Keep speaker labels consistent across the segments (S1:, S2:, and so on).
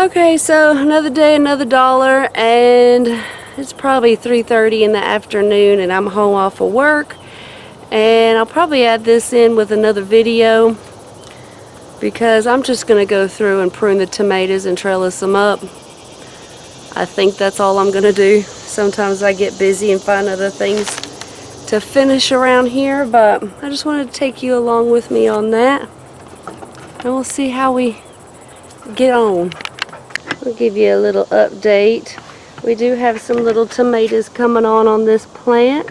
S1: Okay, so another day, another dollar, and it's probably 3:30 in the afternoon, and I'm home off of work. And I'll probably add this in with another video because I'm just going to go through and prune the tomatoes and trellis them up. I think that's all I'm going to do. Sometimes I get busy and find other things to finish around here, but I just wanted to take you along with me on that. And we'll see how we get on. I'll give you a little update. We do have some little tomatoes coming on this plant.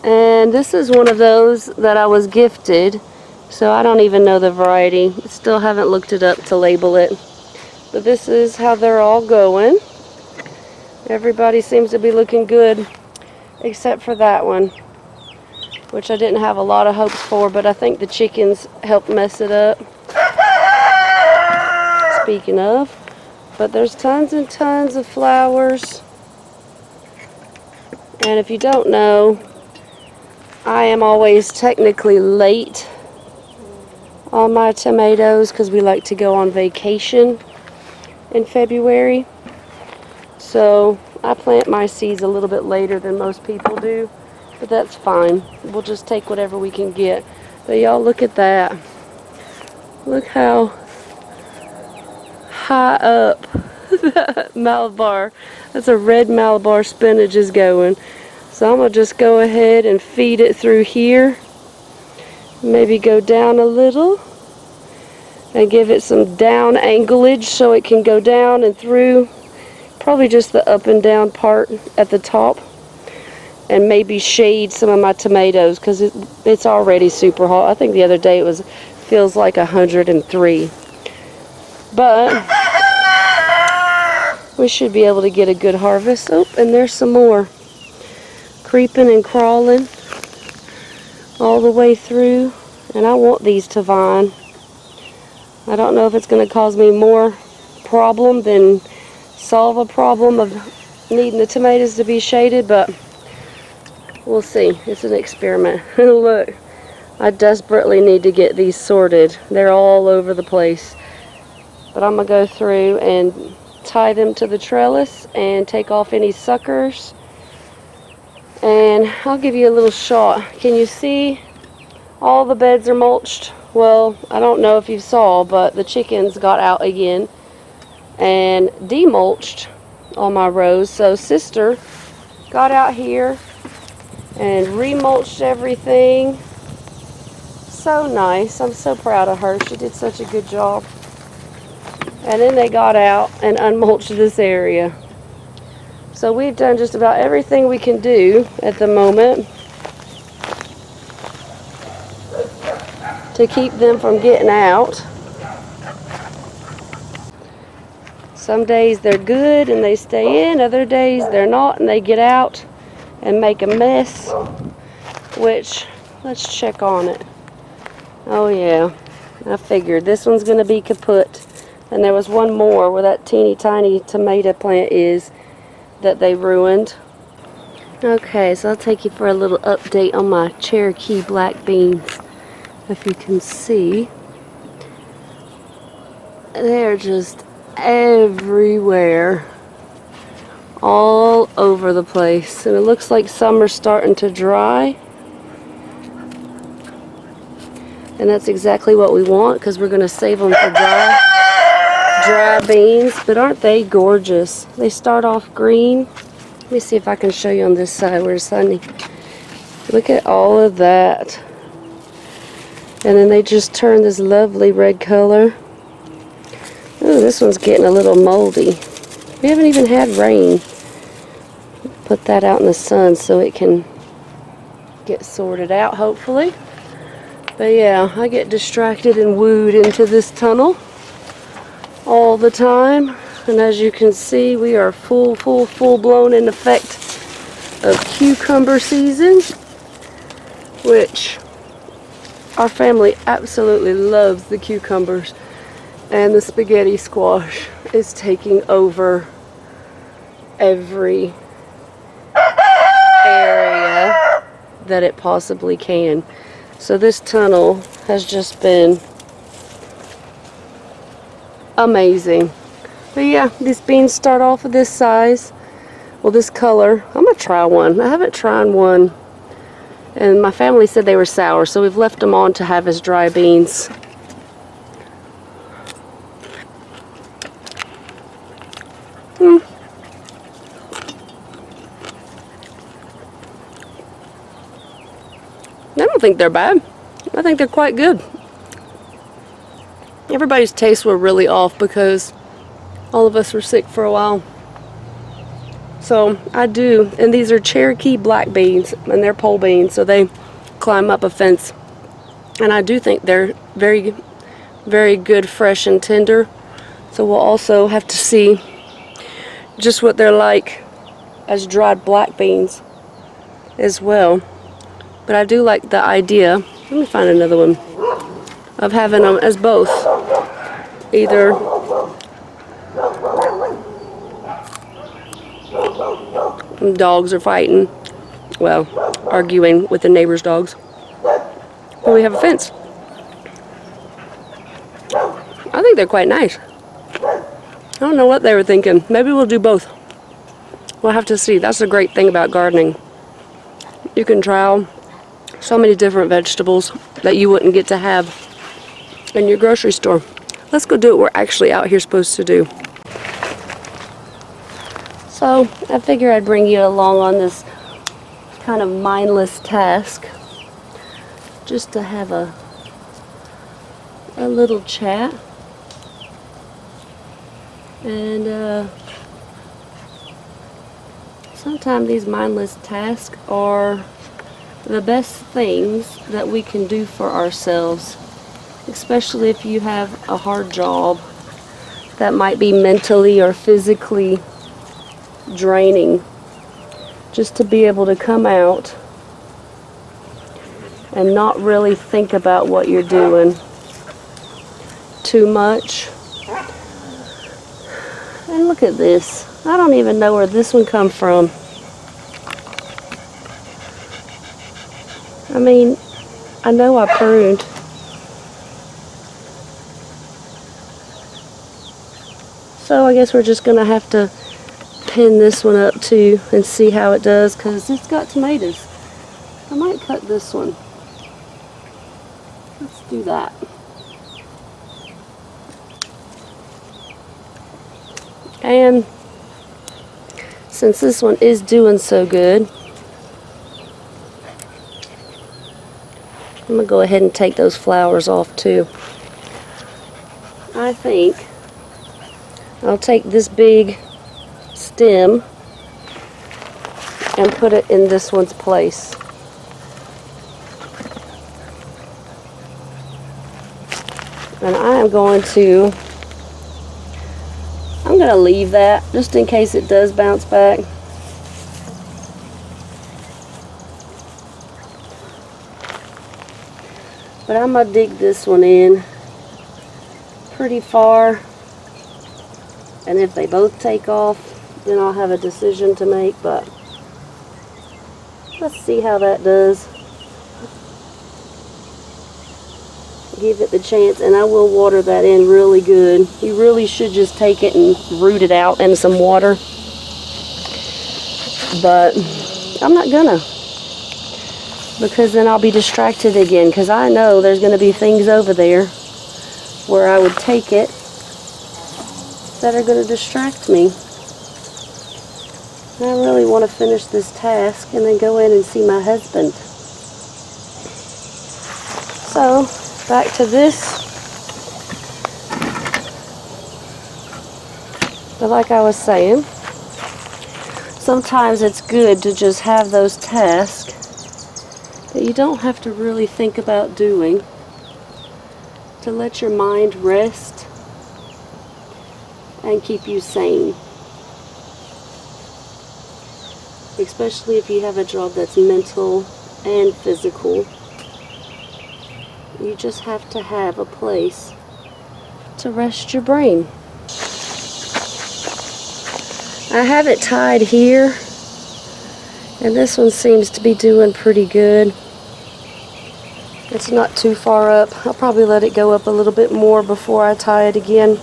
S1: And this is one of those that I was gifted, so I don't even know the variety. Still haven't looked it up to label it. But this is how they're all going. Everybody seems to be looking good except for that one, which I didn't have a lot of hopes for, but I think the chickens helped mess it up. Speaking of, but there's tons and tons of flowers. And if you don't know, I am always technically late on my tomatoes because we like to go on vacation in February. So I plant my seeds a little bit later than most people do, but that's fine. We'll just take whatever we can get. But y'all, look at that. Look how high up that Malabar, that's a red Malabar spinach, is going. So I'm going to just go ahead and feed it through here. Maybe go down a little and give it some down anglage so it can go down and through. Probably just the up and down part at the top. And maybe shade some of my tomatoes because it's already super hot. I think the other day it feels like 103. But we should be able to get a good harvest. Oh, and there's some more creeping and crawling all the way through. And I want these to vine. I don't know if it's going to cause me more problem than solve a problem of needing the tomatoes to be shaded, but we'll see. It's an experiment. Look, I desperately need to get these sorted. They're all over the place. But I'm going to go through and tie them to the trellis and take off any suckers. And I'll give you a little shot. Can you see all the beds are mulched? Well, I don't know if you saw, but the chickens got out again and demulched all my rows. So sister got out here and remulched everything. So nice. I'm so proud of her. She did such a good job. And then they got out and unmulched this area. So we've done just about everything we can do at the moment to keep them from getting out. Some days they're good and they stay in, other days they're not and they get out and make a mess, which, let's check on it. Oh yeah, I figured this one's going to be kaput. And there was one more where that teeny tiny tomato plant is that they ruined. Okay, so I'll take you for a little update on my Cherokee black beans. If you can see, they're just everywhere, all over the place. And it looks like summer's starting to dry. And that's exactly what we want because we're going to save them for dry beans. But aren't they gorgeous? They start off green. Let me see if I can show you on this side where it's sunny. Look at all of that. And then they just turn this lovely red color. Ooh, this one's getting a little moldy. We haven't even had rain. Put that out in the sun so it can get sorted out, hopefully. But yeah, I get distracted and wooed into this tunnel all the time. And as you can see, we are full blown in effect of cucumber season, which our family absolutely loves the cucumbers. And the spaghetti squash is taking over every area that it possibly can. So this tunnel has just been amazing. But yeah, these beans start off with this size. Well, this color. I'm going to try one. I haven't tried one. And my family said they were sour, so we've left them on to have as dry beans. I don't think they're bad. I think they're quite good. Everybody's tastes were really off because all of us were sick for a while. So I do, and these are Cherokee black beans, and they're pole beans, so they climb up a fence. And I do think they're very, very good, fresh and tender. So we'll also have to see just what they're like as dried black beans as well. But I do like the idea, let me find another one, of having them as both. Either dogs are fighting, well, arguing with the neighbor's dogs. But we have a fence. I think they're quite nice. I don't know what they were thinking. Maybe we'll do both. We'll have to see. That's the great thing about gardening. You can try so many different vegetables that you wouldn't get to have in your grocery store. Let's go do what we're actually out here supposed to do. So I figure I'd bring you along on this kind of mindless task just to have a little chat. And sometimes these mindless tasks are the best things that we can do for ourselves, especially if you have a hard job that might be mentally or physically draining. Just to be able to come out and not really think about what you're doing too much. And look at this. I don't even know where this one come from. I mean, I know I pruned. So I guess we're just going to have to pin this one up too and see how it does, because it's got tomatoes. I might cut this one. Let's do that. And since this one is doing so good, I'm going to go ahead and take those flowers off too. I think I'll take this big stem and put it in this one's place. And I'm going to leave that just in case it does bounce back. But I'm going to dig this one in pretty far. And if they both take off, then I'll have a decision to make. But let's see how that does. Give it the chance, and I will water that in really good. You really should just take it and root it out in some water. But I'm not gonna, because then I'll be distracted again, because I know there's going to be things over there where I would take it that are going to distract me. And I really want to finish this task and then go in and see my husband. So back to this. But like I was saying, sometimes it's good to just have those tasks that you don't have to really think about doing, to let your mind rest and keep you sane. Especially if you have a job that's mental and physical. You just have to have a place to rest your brain. I have it tied here, and this one seems to be doing pretty good. It's not too far up. I'll probably let it go up a little bit more before I tie it again.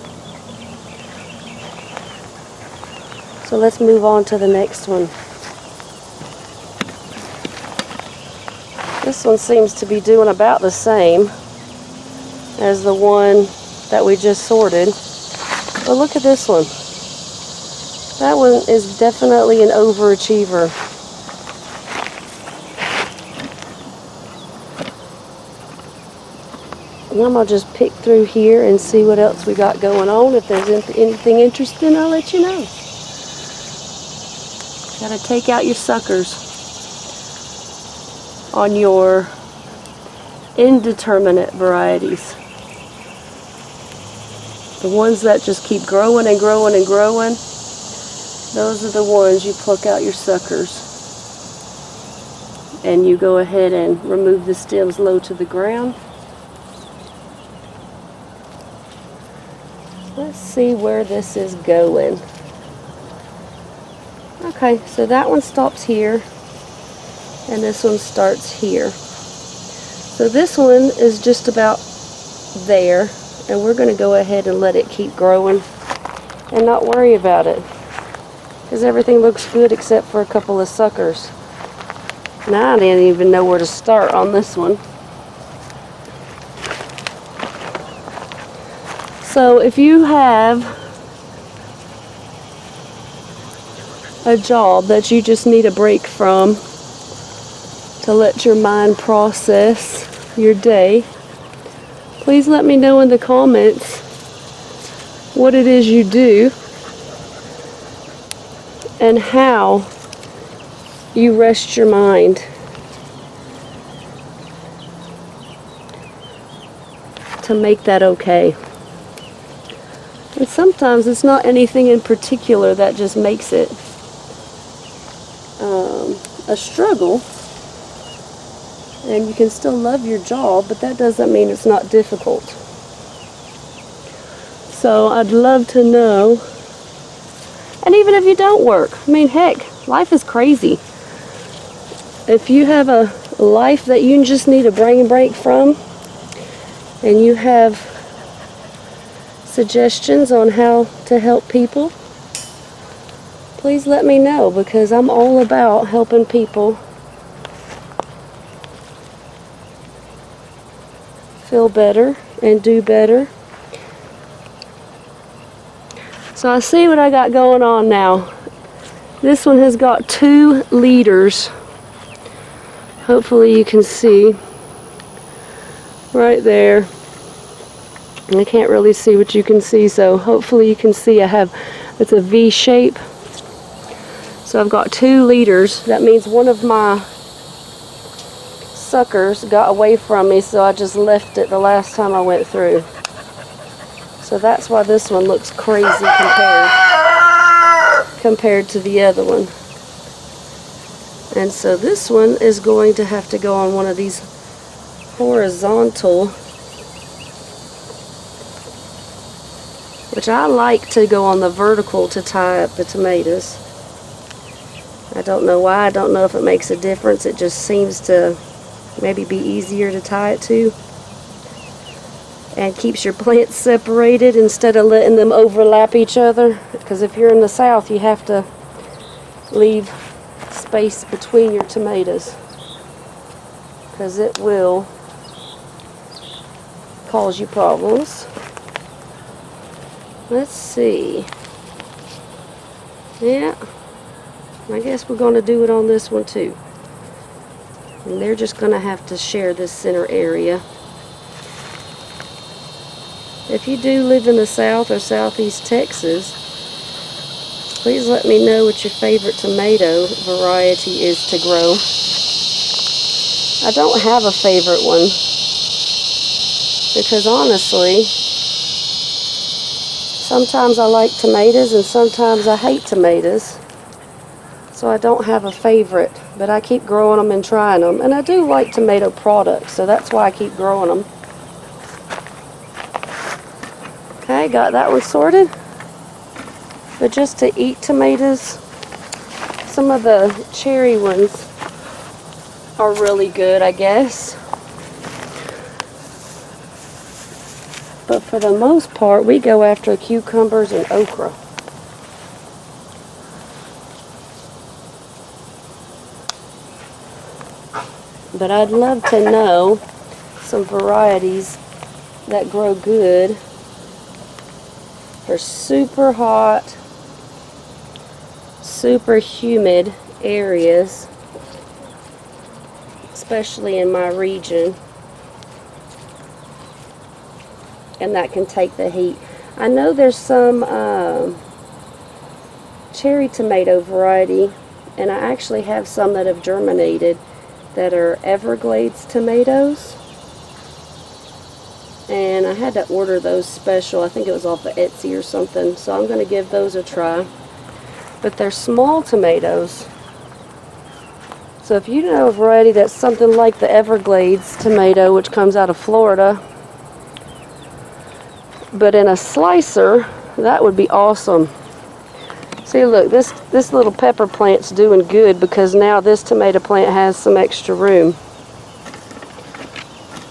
S1: So let's move on to the next one. This one seems to be doing about the same as the one that we just sorted. But look at this one. That one is definitely an overachiever. And I'm going to just pick through here and see what else we got going on. If there's anything interesting, I'll let you know. Got to take out your suckers on your indeterminate varieties. The ones that just keep growing and growing and growing, those are the ones you pluck out your suckers. And you go ahead and remove the stems low to the ground. Let's see where this is going. Okay, so that one stops here, and this one starts here. So this one is just about there, and we're going to go ahead and let it keep growing and not worry about it, because everything looks good except for a couple of suckers. Now I didn't even know where to start on this one. So if you have a job that you just need a break from to let your mind process your day, please let me know in the comments what it is you do and how you rest your mind. To make that okay. And sometimes it's not anything in particular that just makes it a struggle. And you can still love your job, but that doesn't mean it's not difficult. So I'd love to know. And even if you don't work, I mean, heck, life is crazy. If you have a life that you just need a brain break from, and you have suggestions on how to help people, please let me know, because I'm all about helping people feel better and do better. So I see what I got going on now. This one has got 2 leaders. Hopefully you can see right there. I can't really see what you can see, so hopefully you can see it's a V shape. So I've got 2 leaders. That means one of my suckers got away from me, so I just left it the last time I went through. So that's why this one looks crazy compared to the other one. And so this one is going to have to go on one of these horizontal, which I like to go on the vertical to tie up the tomatoes. I don't know why. I don't know if it makes a difference. It just seems to maybe be easier to tie it to, and keeps your plants separated instead of letting them overlap each other. Because if you're in the south, you have to leave space between your tomatoes, because it will cause you problems. Let's see. Yeah, I guess we're going to do it on this one too. And they're just going to have to share this center area. If you do live in the South or Southeast Texas, please let me know what your favorite tomato variety is to grow. I don't have a favorite one, because honestly, sometimes I like tomatoes and sometimes I hate tomatoes. So I don't have a favorite, but I keep growing them and trying them. And I do like tomato products, so that's why I keep growing them. Okay, got that one sorted. But just to eat tomatoes, some of the cherry ones are really good, I guess. But for the most part, we go after cucumbers and okra. But I'd love to know some varieties that grow good for super hot, super humid areas, especially in my region, and that can take the heat. I know there's some cherry tomato variety, and I actually have some that have germinated that are Everglades tomatoes, and I had to order those special. I think it was off of Etsy or something, so I'm going to give those a try. But they're small tomatoes, so if you know a variety that's something like the Everglades tomato, which comes out of Florida, but in a slicer, that would be awesome. See, look, this little pepper plant's doing good because now this tomato plant has some extra room.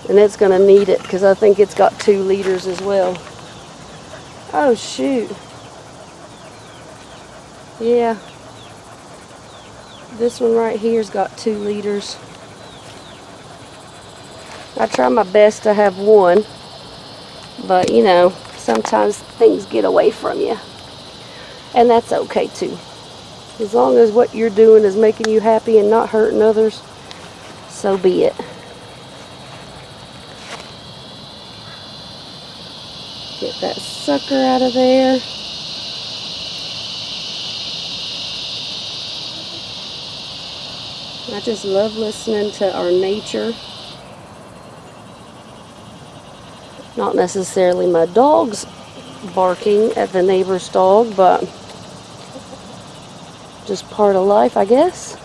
S1: And it's going to need it because I think it's got 2 liters as well. Oh, shoot. Yeah. This one right here's got 2 liters. I try my best to have 1, but you know, sometimes things get away from you. And that's okay too. As long as what you're doing is making you happy and not hurting others, so be it. Get that sucker out of there. I just love listening to our nature. Not necessarily my dogs barking at the neighbor's dog, but just part of life, I guess.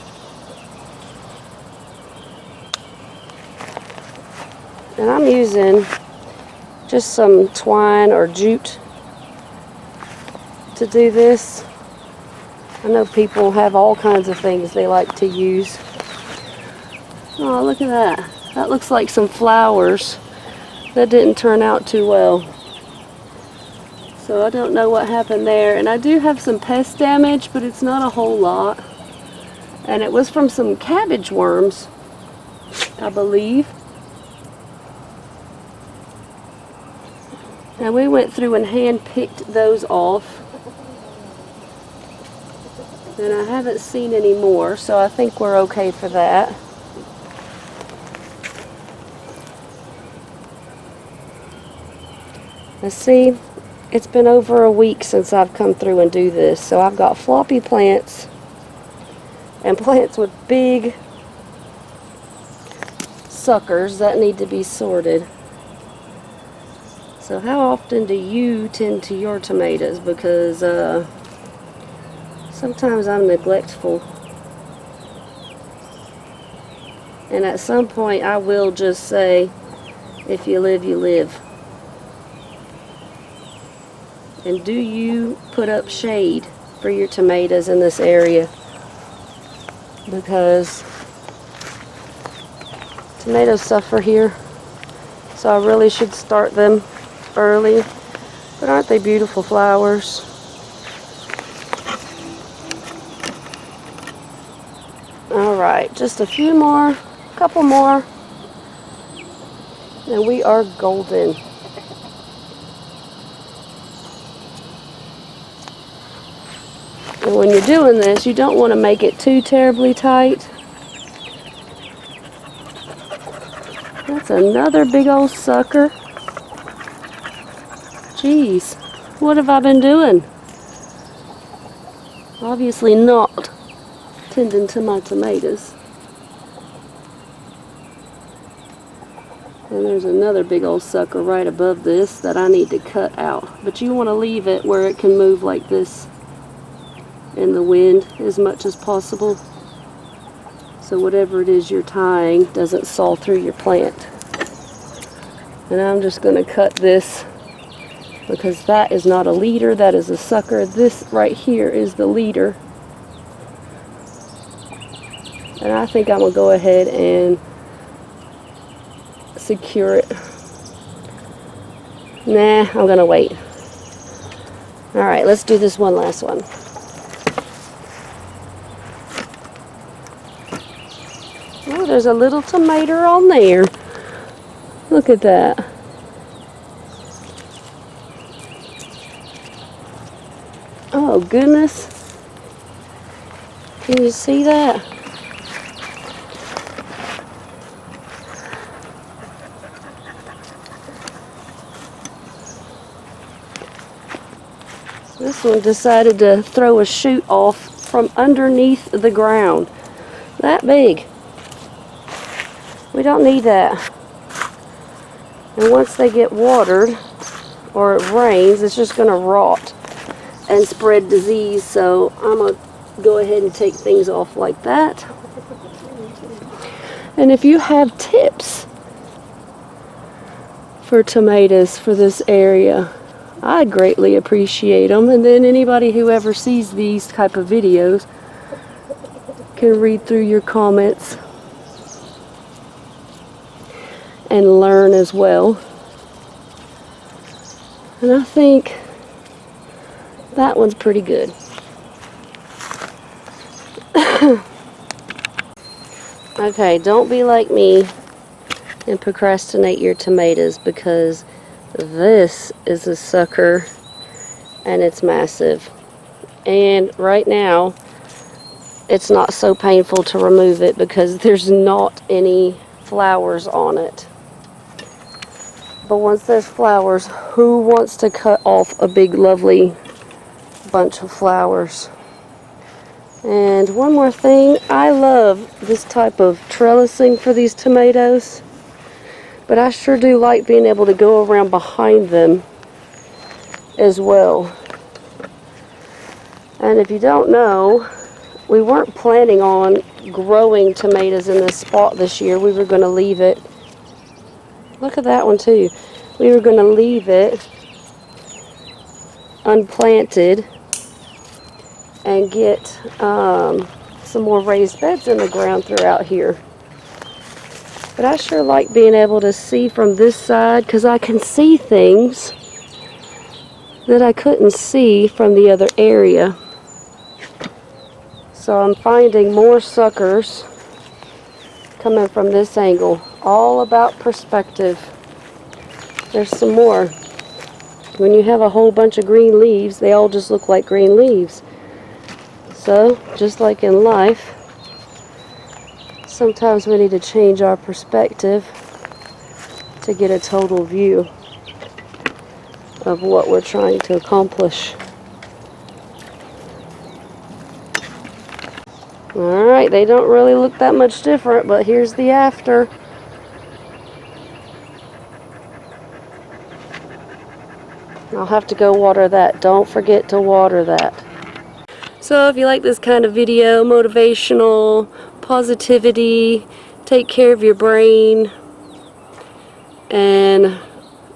S1: And I'm using just some twine or jute to do this. I know people have all kinds of things they like to use. Oh, look at that. That looks like some flowers. That didn't turn out too well. So I don't know what happened there. And I do have some pest damage, but it's not a whole lot. And it was from some cabbage worms, I believe. And we went through and hand-picked those off. And I haven't seen any more, so I think we're okay for that. Let's see. It's been over a week since I've come through and do this, so I've got floppy plants and plants with big suckers that need to be sorted. So how often do you tend to your tomatoes? Because sometimes I'm neglectful, and at some point I will just say, if you live, you live. And do you put up shade for your tomatoes in this area? Because tomatoes suffer here, so I really should start them early. But aren't they beautiful flowers? Alright, just a few more, couple more, and we are golden. And when you're doing this, you don't want to make it too terribly tight. That's another big old sucker. Jeez, what have I been doing? Obviously not tending to my tomatoes. And there's another big old sucker right above this that I need to cut out. But you want to leave it where it can move like this in the wind as much as possible, so whatever it is you're tying doesn't saw through your plant. And I'm just going to cut this because that is not a leader, that is a sucker. This right here is the leader, and I think I'm going to go ahead and secure it. Nah, I'm going to wait. Alright, let's do this one last one. Oh, there's a little tomato on there. Look at that. Oh goodness. Can you see that? This one decided to throw a shoot off from underneath the ground. That big. We don't need that. And once they get watered or it rains, it's just going to rot and spread disease. So I'm going to go ahead and take things off like that. And if you have tips for tomatoes for this area, I'd greatly appreciate them. And then anybody who ever sees these type of videos can read through your comments and learn as well. And I think that one's pretty good. Okay, don't be like me and procrastinate your tomatoes, because this is a sucker and it's massive. And right now it's not so painful to remove it because there's not any flowers on it. But once there's flowers, who wants to cut off a big lovely bunch of flowers? And one more thing, I love this type of trellising for these tomatoes, but I sure do like being able to go around behind them as well. And if you don't know, we weren't planning on growing tomatoes in this spot this year. We were going to leave it. Look at that one too. We were going to leave it unplanted and get some more raised beds in the ground throughout here. But I sure like being able to see from this side, because I can see things that I couldn't see from the other area. So I'm finding more suckers coming from this angle. All about perspective. There's some more. When you have a whole bunch of green leaves, they all just look like green leaves. So, just like in life, sometimes we need to change our perspective to get a total view of what we're trying to accomplish. Alright, they don't really look that much different, but here's the after. I'll have to go water that. Don't forget to water that. So if you like this kind of video, motivational, positivity, take care of your brain, and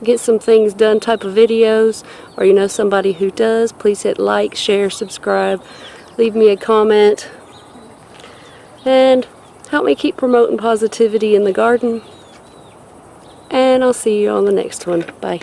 S1: get some things done type of videos, or you know somebody who does, please hit like, share, subscribe, leave me a comment, and help me keep promoting positivity in the garden. And I'll see you on the next one. Bye.